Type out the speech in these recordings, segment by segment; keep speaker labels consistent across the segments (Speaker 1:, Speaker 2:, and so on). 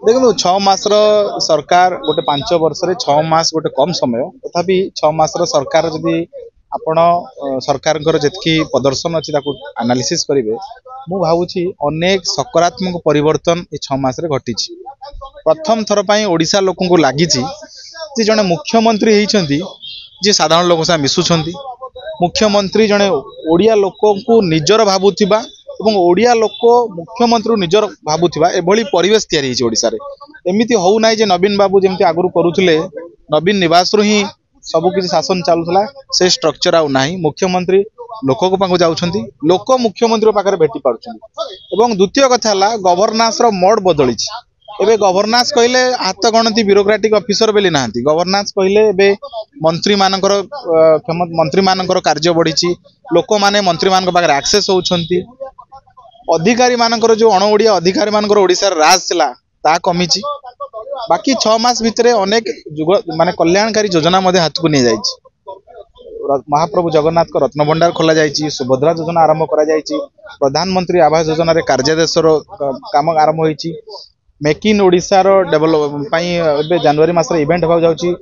Speaker 1: देखो 6 मास सरकार गोटे 5 वर्ष 6 मास गोटे कम समय तथापि 6 मास सरकार जदि आपण सरकार जी प्रदर्शन अच्छी एनालिसिस करेंगे मु भावुची अनेक सकारात्मक परिवर्तन ये 6 मास घटी। प्रथम थर पर ओडिशा लोक लगी जड़े मुख्यमंत्री होती जी साधारण लोक साथ मिशुंट मुख्यमंत्री जड़े ओडिया लोक को निजर भावुवा और ओडिया लोक मुख्यमंत्री निजर भावुवा एभली परिवेश या एमती हो ना नवीन बाबू जमी आगुरी करुले नवीन निवास रु ही सबकिछ शासन चलूला से स्ट्रक्चर आउ ना मुख्यमंत्री लोक पाक जाऊँच लोक मुख्यमंत्री पाखे भेटी पार्टी। द्वितीय कथा गवर्नांस मोड बदली एबे गवर्नांस कहले हाथ गणती ब्यूरोक्रेटिक ऑफिसर बेली ना गवर्नांस कहले एबे मंत्री मानकर कार्य बढ़ी लोक माने मंत्री मान पाखे एक्सेस होउछंती अधिकारी मानकर जो अण ओडिया अधिकारी मानकर ओडिसा राज थिला ता कमी। बाकी 6 मास भितर अनेक माने कल्याणकारी योजना हाथ को नहीं जाइए। महाप्रभु जगन्नाथ को रत्न भंडार खोल जाइए सुभद्रा योजना आरंभ करा जाइए प्रधानमंत्री आवास योजना रे कार्यदेश काम आरंभ होइछि मेक इन ओडिशा डेभलप जनवरी मास इवेंट होगा जाऊँगी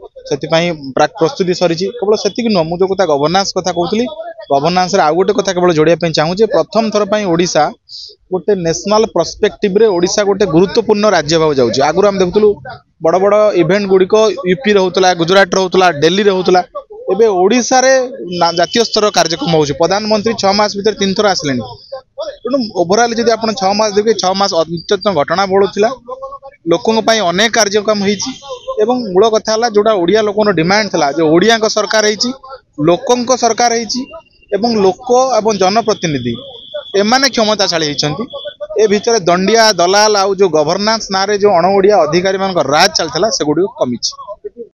Speaker 1: प्राक प्रस्तुति सरी केवल से नुह मुझे कथा गवर्नांस कथा कहूली गवर्नांस आउ गोटे कथा केवल जोड़ाई चाहूँगे प्रथम थर पर ओडिशा गोटे नेशनल पर्सपेक्टिव रे ओडिशा गोटे गुरुत्वपूर्ण राज्य भाव जाऊँगी। आगुरी आम देखुलू बड़ बड़ इवेंट गुड़िक यूपी होता गुजरात होता दिल्ली होता एवं ओडिशा रे जातीय स्तर कार्यक्रम हो प्रधानमंत्री 6 मास भर 3 थर आसिले तेणु ओभरऑल जब आप 6 मास देखे 6 मास अत्यंत घटना बढ़ुला लोकों अनेक कार्यक्रम होती मूल कथा है जोड़ा ओडिया लोक डिमांड था जो ओडिया सरकार लोकों सरकार लोक एवं जनप्रतिनिधि एमाने क्षमताशाली होती ए भितर दंडिया दलाल आउ जो गवर्नांस ना रे जो अण ओडिया अधिकारी मान राज चलता से गुड़ कमी।